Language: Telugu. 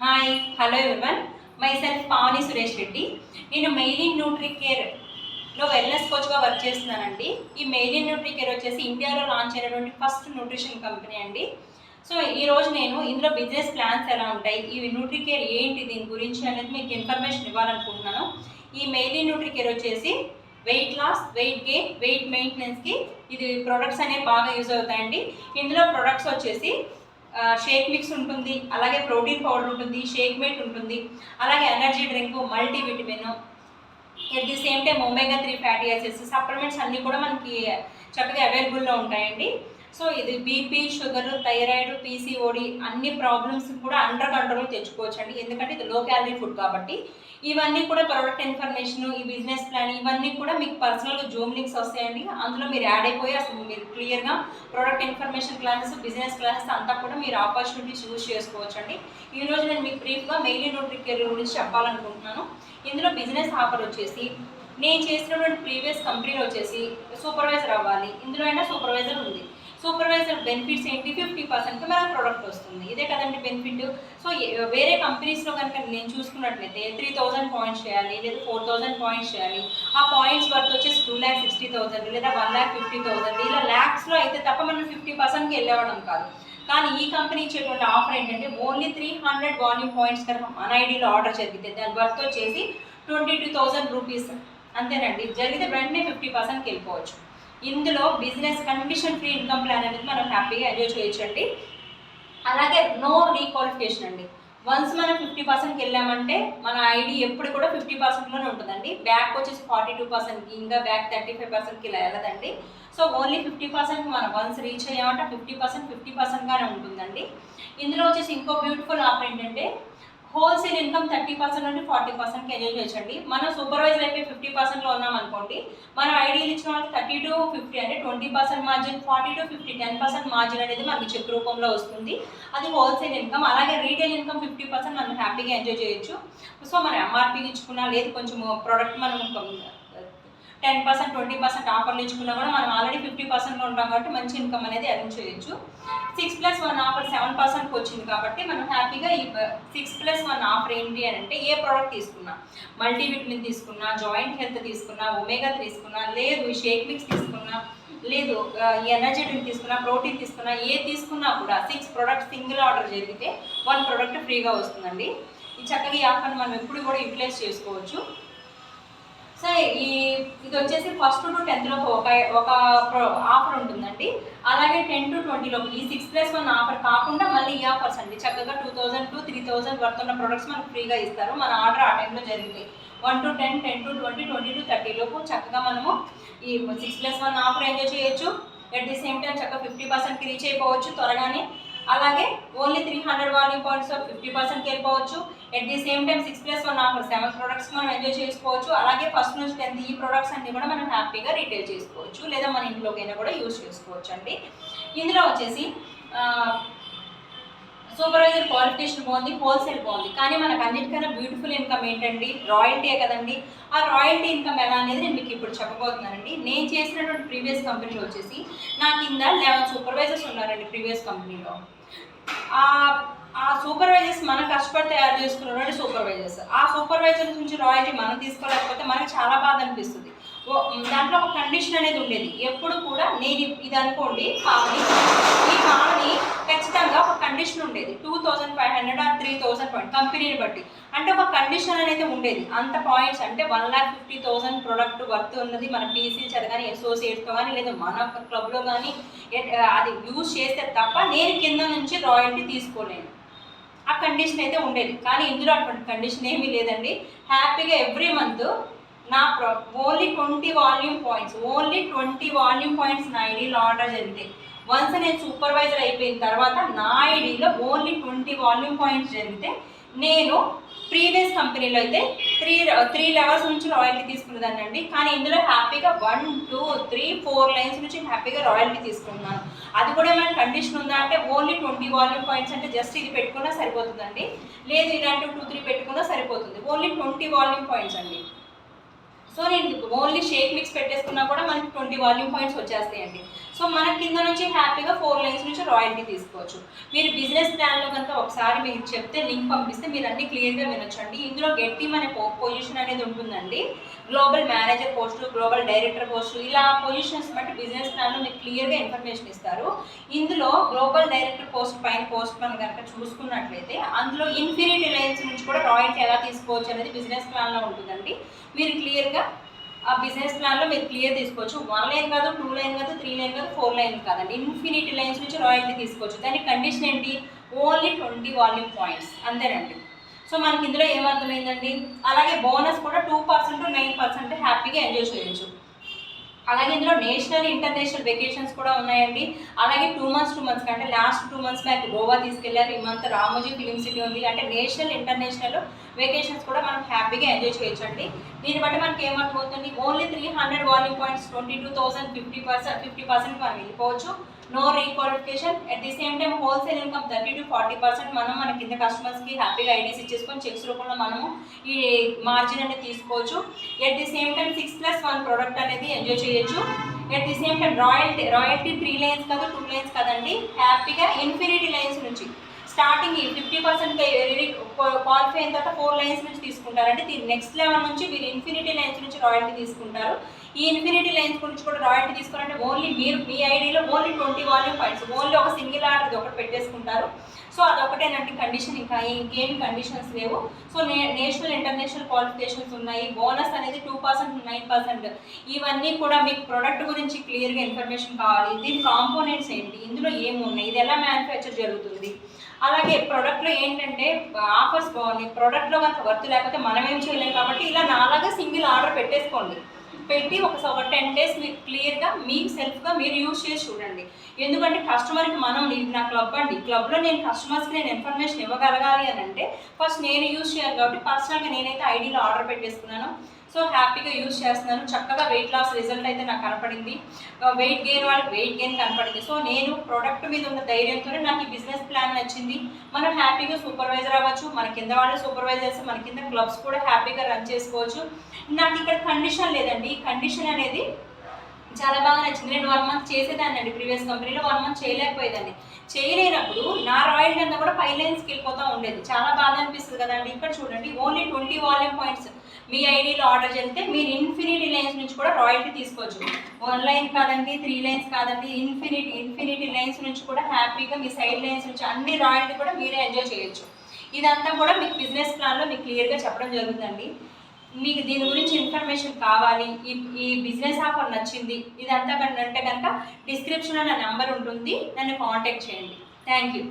Hi hello everyone my self Pavani Suresh Reddy. నేను మెయిలిన్ న్యూట్రికేర్లో వెల్నెస్ కోచ్గా వర్క్ చేస్తున్నానండి. ఈ మెయిలిన్ న్యూట్రికేర్ వచ్చేసి ఇండియాలో లాంచ్ అయినటువంటి ఫస్ట్ న్యూట్రిషన్ కంపెనీ అండి. సో ఈరోజు నేను ఇందులో బిజినెస్ ప్లాన్స్ ఎలా ఉంటాయి, ఈ న్యూట్రికేర్ ఏంటి, దీని గురించి అనేది మీకు ఇన్ఫర్మేషన్ ఇవ్వాలనుకుంటున్నాను. ఈ మెయిలిన్ న్యూట్రికేర్ వచ్చేసి weight loss, weight gain, weight మెయింటెనెన్స్కి ఇది ప్రొడక్ట్స్ అనేవి బాగా యూజ్ అవుతాయండి. ఇందులో ప్రొడక్ట్స్ వచ్చేసి షేక్ మిక్స్ ఉంటుంది, అలాగే ప్రోటీన్ పౌడర్ ఉంటుంది, షేక్ మేట్ ఉంటుంది, అలాగే energy drink, multivitamin, at the same time omega 3 fatty acids supplements అన్నీ కూడా మనకి చక్కగా అవైలబుల్లో ఉంటాయండి. సో ఇది బీపీ, షుగర్, థైరాయిడ్, పీసీఓడి అన్ని ప్రాబ్లమ్స్ కూడా అండర్ కంట్రోల్ తెచ్చుకోవచ్చు అండి. ఎందుకంటే ఇది లో క్యాలరీ ఫుడ్ కాబట్టి. ఇవన్నీ కూడా ప్రొడక్ట్ ఇన్ఫర్మేషన్, ఈ బిజినెస్ ప్లాన్ ఇవన్నీ కూడా మీకు పర్సనల్గా జూమ్ లింక్స్ వస్తాయండి. అందులో మీరు యాడ్ అయిపోయి అసలు మీరు క్లియర్గా product information classes, business classes అంతా కూడా మీరు ఆపర్చునిటీస్ యూజ్ చేసుకోవచ్చు అండి. ఈరోజు నేను మీకు బ్రీఫ్గా మెయిలిన్ న్యూట్రికేర్ గురించి చెప్పాలనుకుంటున్నాను. ఇందులో బిజినెస్ ఆఫర్ వచ్చేసి నేను చేసినటువంటి ప్రీవియస్ కంపెనీలో వచ్చేసి సూపర్వైజర్ అవ్వాలి. ఇందులో అయినా సూపర్వైజర్ ఉంది. సూపర్వైజర్ బెనిఫిట్స్ ఏంటి, 50% మనకు ప్రోడక్ట్ వస్తుంది. ఇదే కదండి బెనిఫిట్. సో వేరే కంపెనీస్లో కనుక నేను చూసుకున్నట్లయితే 3000 పాయింట్స్ చేయాలి, లేదా 4000 పాయింట్స్ చేయాలి. ఆ పాయింట్స్ వర్త్ వచ్చేసి 2,60,000 లేదా 1,50,000 ఇలా ల్యాక్స్లో అయితే తప్ప మనం 50%కి వెళ్ళేవడం కాదు. కానీ ఈ కంపెనీ ఇచ్చేటువంటి ఆఫర్ ఏంటంటే ఓన్లీ 300 వాల్యూమ్ పాయింట్స్ కనుక మన ఐడీలో ఆర్డర్ జరిగితే దాని వర్త్ వచ్చేసి 22,000 రూపీస్ అంతేనండి. జరిగితే వెంటనే 50%కి వెళ్ళిపోవచ్చు. ఇందులో business condition free income plan అనేది మనం హ్యాపీగా ఎంజాయ్ చేయొచ్చండి. అలాగే నో రీక్వాలిఫికేషన్ అండి. వన్స్ మనం 50%కి వెళ్ళామంటే మన ఐడి ఎప్పుడు కూడా 50%లోనే ఉంటుందండి. బ్యాక్ వచ్చేసి 42%కి, ఇంకా బ్యాక్ 35%కి ఇలా వెళ్ళదండి. సో ఓన్లీ 50% మనం వన్స్ రీచ్ అయ్యామంటే 50%గానే ఉంటుందండి. ఇందులో వచ్చేసి ఇంకో బ్యూటిఫుల్ ఆఫర్ ఏంటంటే హోల్సేల్ ఇన్కమ్ 30% నుండి 40%కి ఎంజాయ్ చేయొచ్చండి. మనం సూపర్వైజర్ అయిపోయి 50%లో ఉన్నాం అనుకోండి, మన ఐడీలు ఇచ్చిన వాళ్ళకి 30 to 50 అంటే 20% మార్జిన్, 40 to 50 10% మార్జిన్ అనేది మనకి చెక్ రూపంలో వస్తుంది. అది హోల్సేల్ ఇన్కమ్. అలాగే రీటైల్ ఇన్కమ్ 50% మనం హ్యాపీగా ఎంజాయ్ చేయొచ్చు. సో మన ఎంఆర్పీ ఇచ్చుకున్నా, లేదు కొంచెం ప్రోడక్ట్ మనం 10% 20% ఆఫర్లు ఇచ్చుకున్నా కూడా మనం ఆల్రెడీ 50%లో ఉంటాం కాబట్టి మంచి ఇన్కమ్ అనేది ఎర్న్ చేయొచ్చు. 6+1 ఆఫర్ 7%కి వచ్చింది కాబట్టి మనం హ్యాపీగా ఈ 6+1 ఆఫర్ ఏంటి అని అంటే ఏ ప్రోడక్ట్ తీసుకున్నా, మల్టీవిటమిన్ తీసుకున్నా, జాయింట్ హెల్త్ తీసుకున్నా, ఒమేగా 3 తీసుకున్నా, లేదు షేక్ మిక్స్ తీసుకున్నా, లేదు ఈ ఎనర్జీ డ్రింక్ తీసుకున్నా, ప్రోటీన్ తీసుకున్నా, ఏ తీసుకున్నా కూడా 6 ప్రోడక్ట్స్ సింగిల్ ఆర్డర్ జరిగితే 1 ప్రోడక్ట్ ఫ్రీగా వస్తుందండి. ఈ చక్కగా ఈ ఆఫర్ని మనం ఎప్పుడు కూడా యూటిలైజ్ చేసుకోవచ్చు. సో ఇది వచ్చేసి 1st to 10th ఒక ఆఫర్ ఉంటుందండి. అలాగే 10 to 20 ఈ 6+1 ఆఫర్ కాకుండా మళ్ళీ ఈ ఆఫర్స్ అండి చక్కగా 2,000 to 3,000 వర్త్ ఉన్న ప్రొడక్ట్స్ మనకు ఫ్రీగా ఇస్తారు. మన ఆర్డర్ ఆ టైంలో జరిగింది 1 to 10, 10 to 20, 20 to 30 లోపు చక్కగా మనము ఈ 6+1 ఆఫర్ ఎంజాయ్ చేయొచ్చు. ఎట్ ది సేమ్ టైం చక్కగా 50%కి రీచ్ అయిపోవచ్చు త్వరగానే. అలాగే ఓన్లీ 300 వాల్యూమ్ పాయింట్స్ 50%కి వెళ్ళిపోవచ్చు. At the same time 6+1 offer 7 products మనం ఎంజాయ్ చేసుకోవచ్చు. అలాగే 1st నుంచి 10th ఈ ప్రొడక్ట్స్ అన్ని కూడా మనం హ్యాపీగా రీటైల్ చేసుకోవచ్చు, లేదా మన ఇంట్లోకైనా కూడా యూజ్ చేసుకోవచ్చు అండి. ఇందులో వచ్చేసి సూపర్వైజర్ క్వాలిఫికేషన్ బాగుంది, హోల్సేల్ బాగుంది. కానీ మనకు అన్నిటికన్నా బ్యూటిఫుల్ ఇన్కమ్ ఏంటండి, రాయల్టీయే కదండి. ఆ రాయల్టీ ఇన్కమ్ ఎలా అనేది నేను మీకు ఇప్పుడు చెప్పబోతున్నానండి. నేను చేసినటువంటి ప్రీవియస్ కంపెనీలో వచ్చేసి నా కింద 11 సూపర్వైజర్స్ ఉన్నారండి ప్రీవియస్ కంపెనీలో. ఆ సూపర్వైజర్స్ మనం కష్టపడి తయారు చేసుకున్నటువంటి సూపర్వైజర్స్. ఆ సూపర్వైజర్స్ నుంచి రాయల్టీ మనం తీసుకోలేకపోతే మనకు చాలా బాధ అనిపిస్తుంది. దాంట్లో ఒక కండిషన్ అనేది ఉండేది. ఎప్పుడు కూడా నేను ఇది అనుకోండి, ఈ కాలని ఖచ్చితంగా ఒక కండిషన్ ఉండేది. 2,500 or 3,000 పాయింట్ కంపెనీని బట్టి అంటే ఒక కండిషన్ అనేది ఉండేది. అంత పాయింట్స్ అంటే 1,50,000 ప్రొడక్ట్ వర్త్ ఉన్నది మన పీసీలు కానీ అసోసియేట్స్తో కానీ లేదా మన క్లబ్లో కానీ అది యూజ్ చేస్తే తప్ప నేను కింద నుంచి రాయల్టీ తీసుకోలేను. ఆ కండిషన్ అయితే ఉండేది. కానీ ఇందులో అటువంటి కండిషన్ ఏమీ లేదండి. హ్యాపీగా ఎవ్రీ మంత్ నా ఓన్లీ 20 వాల్యూమ్ పాయింట్స్ నా ఐడీలో ఆర్డర్ జరిగితే, వన్స్ నేను సూపర్వైజర్ అయిపోయిన తర్వాత నా ఐడీలో ఓన్లీ 20 వాల్యూమ్ పాయింట్స్ జరిగితే నేను ప్రీవియస్ కంపెనీలో అయితే 3 లెవెల్స్ నుంచి రాయల్టీ తీసుకున్నదాన్ని అండి. కానీ ఇందులో హ్యాపీగా 1, 2, 3, 4 లైన్స్ నుంచి హ్యాపీగా రాయల్టీ తీసుకున్నాను. అది కూడా ఏమైనా కండిషన్ ఉందా అంటే ఓన్లీ 20 వాల్యూమ్ పాయింట్స్ అంటే జస్ట్ ఇది పెట్టుకున్నా సరిపోతుందండి, లేదు ఇలాంటి 2, 3 పెట్టుకున్నా సరిపోతుంది. ఓన్లీ 20 వాల్యూమ్ పాయింట్స్ అండి. సో నేను ఓన్లీ షేక్ మిక్స్ పెట్టేసుకున్నా కూడా మనకి 20 వాల్యూమ్ పాయింట్స్ వచ్చేస్తాయండి. సో మన కింద నుంచి హ్యాపీగా 4 లైన్స్ నుంచి రాయల్టీ తీసుకోవచ్చు. మీరు బిజినెస్ ప్లాన్లో కనుక ఒకసారి మీరు చెప్తే లింక్ పంపిస్తే మీరు అన్ని క్లియర్గా వినొచ్చండి. ఇందులో గెట్ టీమ్ అనే పొజిషన్ అనేది ఉంటుందండి. Global manager post, global director post, ఇలా పొజిషన్స్ బట్టి బిజినెస్ ప్లాన్లో మీకు క్లియర్గా ఇన్ఫర్మేషన్ ఇస్తారు. ఇందులో గ్లోబల్ డైరెక్టర్ పోస్ట్ పైన పోస్ట్ మనం కనుక చూసుకున్నట్లయితే అందులో ఇన్ఫినిటీ లైన్స్ నుంచి కూడా రాయల్టీ ఎలా తీసుకోవచ్చు అనేది బిజినెస్ ప్లాన్లో ఉంటుందండి. మీరు క్లియర్గా ఆ బిజినెస్ ప్లాన్లో మీరు క్లియర్ తీసుకోవచ్చు. 1 లైన్ కాదు, 2 లైన్ కాదు, 3 లైన్ కాదు, 4 లైన్ కాదండి, ఇన్ఫినిటీ లైన్స్ నుంచి రాయల్టీ తీసుకోవచ్చు. దానికి కండిషన్ ఏంటి? ఓన్లీ 20 వాల్యూమ్ పాయింట్స్ అంతేనండి. సో మనకి ఇందులో ఏమర్థమైందండి? అలాగే బోనస్ కూడా 2% 9% హ్యాపీగా ఎంజాయ్ చేయొచ్చు. అలాగే ఇందులో నేషనల్ ఇంటర్నేషనల్ వెకేషన్స్ కూడా ఉన్నాయండి. అలాగే 2 months అంటే లాస్ట్ 2 months బ్యాక్ గోవా తీసుకెళ్లారు. ఈ మంత్ రామోజీ ఫిలిం సిటీ ఉంది. అంటే నేషనల్ ఇంటర్నేషనల్ వెకేషన్స్ కూడా మనం హ్యాపీగా ఎంజాయ్ చేయొచ్చండి. దీన్ని బట్టి మనకి ఏమర్థమవుతుంది? ఓన్లీ 300 వాల్యూమ్ పాయింట్స్ 22,000 50% మనం వెళ్ళిపోవచ్చు. No requalification. At the same time wholesale income 30 to 40% మనం మన కింద కస్టమర్స్కి హ్యాపీగా ఐడీస్ ఇచ్చేసుకొని చెక్స్ రూపంలో మనము ఈ మార్జిన్ అనేది తీసుకోవచ్చు. At the same time 6+1 product అనేది ఎంజాయ్ చేయొచ్చు. At the same time royalty 3 lines కాదు, 2 లైన్స్ కాదండి, హ్యాపీగా ఇన్ఫినిటీ లైన్స్ నుంచి స్టార్టింగ్ 50% క్వాలిఫై అయిన తర్వాత 4 లైన్స్ నుంచి తీసుకుంటారు. అంటే దీని నెక్స్ట్ లెవెల్ నుంచి మీరు ఇన్ఫినిటీ లైన్స్ నుంచి రాయల్టీ తీసుకుంటారు. ఈ ఇన్ఫినిటీ లైన్స్ గురించి కూడా రాయల్టీ తీసుకోవాలంటే ఓన్లీ మీరు మీ ఐడిలో ఓన్లీ 20 వాల్యూమ్ పాయింట్స్, ఓన్లీ ఒక సింగిల్ ఆర్డర్ ఒకటి పెట్టేసుకుంటారు. సో అదొకటేనంటే కండిషన్, ఇంకా ఇంకేం కండిషన్స్ లేవు. సో నేషనల్ ఇంటర్నేషనల్ క్వాలిఫికేషన్స్ ఉన్నాయి. బోనస్ అనేది 2% 9%. ఇవన్నీ కూడా మీకు ప్రొడక్ట్ గురించి క్లియర్గా ఇన్ఫర్మేషన్ కావాలి. దీని కాంపోనెంట్స్ ఏంటి, ఇందులో ఏమున్నాయి, ఇది ఎలా మ్యానుఫ్యాక్చర్ జరుగుతుంది, అలాగే ప్రోడక్ట్లో ఏంటంటే ఆఫర్స్ బాగున్నాయి. ప్రోడక్ట్లో కనుక వర్త్ లేకపోతే మనం ఏం చేయలేము. కాబట్టి ఇలా నాలాగా సింగిల్ ఆర్డర్ పెట్టేసుకోండి. పెట్టి ఒక 10 days మీరు క్లియర్గా మీకు సెల్ఫ్గా మీరు యూజ్ చేసి చూడండి. ఎందుకంటే కస్టమర్కి మనం ఇది నా క్లబ్ అండి, క్లబ్లో నేను కస్టమర్స్కి నేను ఇన్ఫర్మేషన్ ఇవ్వగలగాలి అని అంటే ఫస్ట్ నేను యూజ్ చేయాలి. కాబట్టి పర్సనల్గా నేనైతే ఐడీలో ఆర్డర్ పెట్టేసుకున్నాను. సో హ్యాపీగా యూజ్ చేస్తున్నాను. చక్కగా వెయిట్ లాస్ రిజల్ట్ అయితే నాకు కనపడింది. వెయిట్ గెయిన్ వాళ్ళకి వెయిట్ గెయిన్ కనపడింది. సో నేను ప్రోడక్ట్ మీద ఉన్న ధైర్యంతోనే నాకు ఈ బిజినెస్ ప్లాన్ నచ్చింది. మనం హ్యాపీగా సూపర్వైజర్ అవ్వచ్చు, మన కింద వాళ్ళు సూపర్వైజర్స్, మన కింద క్లబ్స్ కూడా హ్యాపీగా రన్ చేసుకోవచ్చు. నాకు ఇక్కడ కండిషన్ లేదండి. ఈ కండిషన్ అనేది చాలా బాగా నచ్చింది. నేను 1 month చేసేదాన్ని అండి ప్రీవియస్ కంపెనీలో. 1 month చేయలేకపోయేదాన్ని. చేయలేనప్పుడు నా రాయల్టీ అంతా కూడా 5 లైన్స్కి వెళ్ళిపోతూ ఉండేది. చాలా బాధ అనిపిస్తుంది కదండి. ఇక్కడ చూడండి, ఓన్లీ 20 వాల్యూమ్ పాయింట్స్ మీ ఐడీలో ఆర్డర్ చేస్తే మీరు ఇన్ఫినిటీ లైన్స్ నుంచి కూడా రాయల్టీ తీసుకోవచ్చు. 1 లైన్ కాదండి, 3 లైన్స్ కాదండి, ఇన్ఫినిటీ లైన్స్ నుంచి కూడా హ్యాపీగా మీ సైడ్ లైన్స్ నుంచి అన్ని రాయల్టీ కూడా మీరే ఎంజాయ్ చేయొచ్చు. ఇదంతా కూడా మీకు బిజినెస్ ప్లాన్లో మీకు క్లియర్గా చెప్పడం జరుగుతుందండి. మీకు దీని గురించి ఇన్ఫర్మేషన్ కావాలి, ఈ బిజినెస్ ఆఫర్ నచ్చింది, ఇదంతా అంటే కనుక డిస్క్రిప్షన్లో నా నెంబర్ ఉంటుంది, నన్ను కాంటాక్ట్ చేయండి. Thank you.